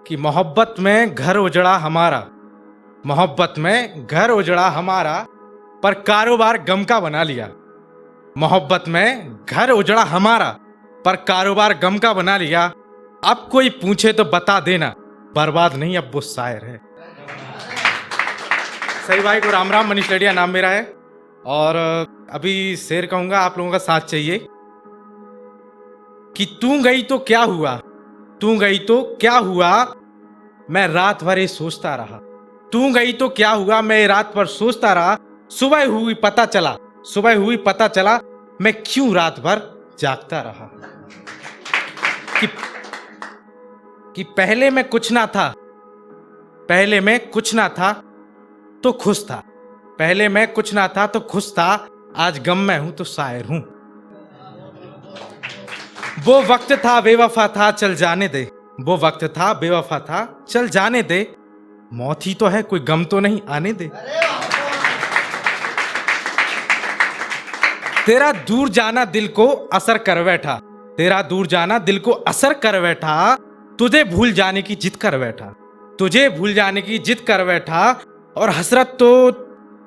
कि मोहब्बत में घर उजड़ा हमारा, मोहब्बत में घर उजड़ा हमारा, पर कारोबार गम का बना लिया। मोहब्बत में घर उजड़ा हमारा, पर कारोबार गम का बना लिया। अब कोई पूछे तो बता देना, बर्बाद नहीं अब वो शायर है। सही भाई को राम राम। मनीष लड़िया नाम मेरा है और अभी शेर कहूंगा, आप लोगों का साथ चाहिए। कि तू गई तो क्या हुआ, तू गई तो क्या हुआ, मैं रात भर ये सोचता रहा। तू गई तो क्या हुआ, मैं रात भर सोचता रहा। सुबह हुई पता चला, सुबह हुई पता चला, मैं क्यों रात भर जागता रहा। कि पहले मैं कुछ ना था, पहले मैं कुछ ना था तो खुश था। पहले मैं कुछ ना था तो खुश था, आज गम में हूं तो शायर हूं। वो वक्त था बेवफा था, चल जाने दे। वो वक्त था बेवफा था, चल जाने दे। मौत ही तो है, कोई गम तो नहीं आने दे। तेरा दूर जाना दिल को असर कर बैठा, तेरा दूर जाना दिल को असर कर बैठा। तुझे भूल जाने की जिद कर बैठा, तुझे भूल जाने की जिद कर बैठा। और हसरत तो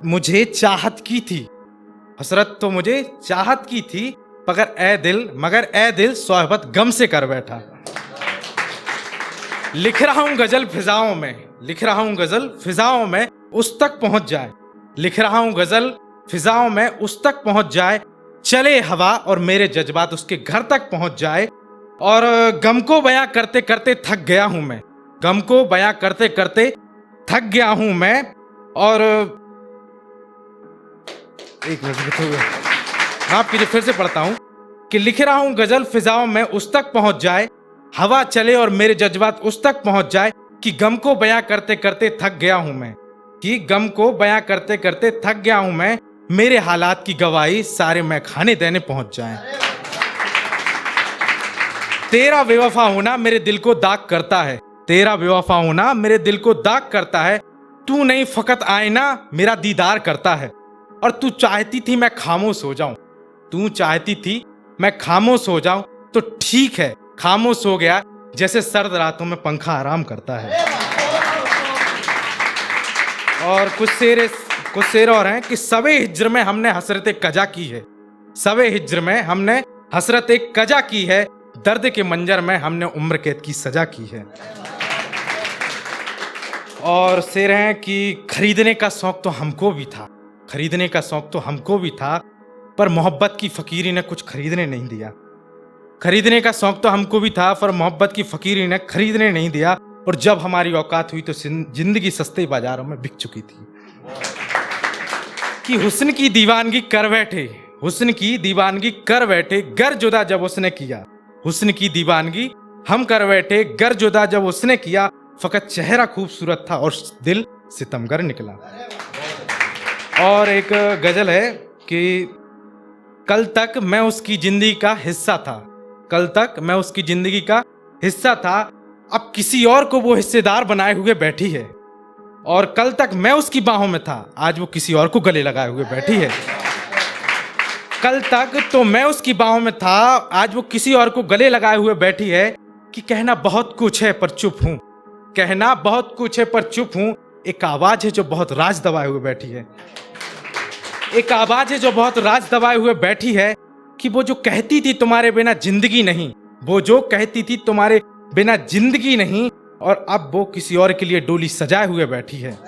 मुझे चाहत की थी, हसरत तो मुझे चाहत की थी, मगर ए दिल सोहबत गम से कर बैठा। लिख रहा हूं गजल फिजाओं में, लिख रहा हूं गजल फिजाओं में, उस तक पहुंच जाए। लिख रहा हूं गजल फिजाओं में, उस तक पहुंच जाए। चले हवा और मेरे जज्बात उसके घर तक पहुंच जाए। और गम को बयां करते करते थक गया हूं मैं, गम को बयां करते करते थक गया हूं मैं। और एक मिनट माफ कीजिए, फिर से पढ़ता हूं। कि लिख रहा हूं गजल फिजाओं में, उस तक पहुंच जाए। हवा चले और मेरे जज्बात उस तक पहुंच जाए। कि गम को बयां करते करते थक गया हूं मैं, कि गम को बयां करते करते थक गया हूं मैं। मेरे हालात की गवाही सारे मैं खाने देने पहुंच जाएं। तेरा बेवफा होना मेरे दिल को दाग करता है, तेरा बेवफा होना मेरे दिल को दाग करता है। तू नहीं फकत आईना मेरा दीदार करता है। और तू चाहती थी मैं खामोश हो जाऊं, तू चाहती थी मैं खामोश हो जाऊं, तो ठीक है खामोश हो गया, जैसे सर्द रातों में पंखा आराम करता है। और कुछ शेर और हैं। कि सबे हिज्र में हमने हसरत कजा की है, सबे हिज्र में हमने हसरत कजा की है। दर्द के मंजर में हमने उम्र कैद की सजा की है। और शेर हैं कि खरीदने का शौक तो हमको भी था, खरीदने का शौक तो हमको भी था, पर मोहब्बत की फकीरी ने कुछ खरीदने नहीं दिया। खरीदने का शौक तो हमको भी था, पर मोहब्बत की फकीरी ने खरीदने नहीं दिया। और जब हमारी औकात हुई तो जिंदगी सस्ते बाजारों में बिक चुकी थी। कि हुस्न की दीवानगी कर बैठे, हुस्न की दीवानगी कर बैठे, गर जुदा जब उसने किया। हुस्न की दीवानगी हम कर बैठे, गर जुदा जब उसने किया। फकत चेहरा खूबसूरत था और दिल सितमगर निकला। और एक गजल है कि कल तक मैं उसकी जिंदगी का हिस्सा था, कल तक मैं उसकी जिंदगी का हिस्सा था, अब किसी और को वो हिस्सेदार बनाए हुए बैठी है। और कल तक मैं उसकी बाहों में था, आज वो किसी और को गले लगाए हुए बैठी है। कल तक तो मैं उसकी बाहों में था, आज वो किसी और को गले लगाए हुए बैठी है। कि कहना बहुत कुछ है पर चुप हूं, कहना बहुत कुछ है पर चुप हूं। एक आवाज है जो बहुत राज दबाए हुए बैठी है, एक आवाज है जो बहुत राज दबाए हुए बैठी है। कि वो जो कहती थी तुम्हारे बिना जिंदगी नहीं, वो जो कहती थी तुम्हारे बिना जिंदगी नहीं, और अब वो किसी और के लिए डोली सजाए हुए बैठी है।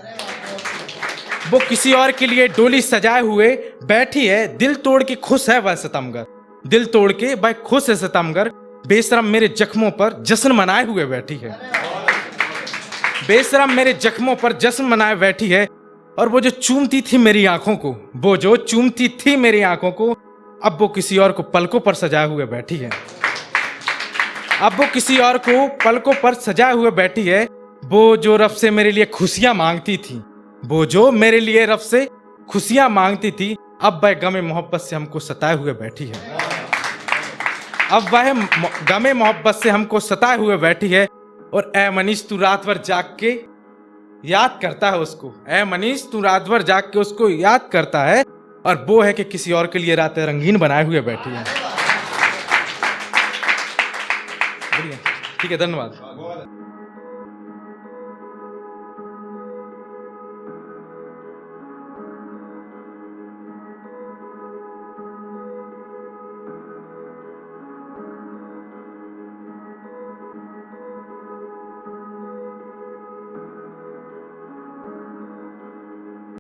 वो किसी और के लिए डोली सजाए हुए बैठी है। दिल तोड़ के खुश है वह सितमगर, दिल तोड़ के वह खुश है सितमगर। बेशरम मेरे जख्मों पर जश्न मनाए हुए बैठी है, बेशरम मेरे जख्मों पर जश्न मनाए बैठी है। और वो जो चूमती थी मेरी आंखों को, वो जो चूमती थी मेरी आंखों को, अब वो किसी और को पलकों पर सजाए हुए बैठी है। अब वो किसी और को पलकों पर सजाए हुए बैठी है। वो जो रब से मेरे लिए खुशियां मांगती थी, वो जो मेरे लिए रब से खुशियां मांगती थी, अब वह गमे मोहब्बत से हमको सताए हुए बैठी है। अब वह गमे मोहब्बत से हमको सताए हुए बैठी है। और ए मनीष तू रात भर जाग के याद करता है उसको, ए मनीष तू रात भर जाग के उसको याद करता है। और वो है कि किसी और के लिए रातें रंगीन बनाए हुए बैठी है। ठीक है, धन्यवाद।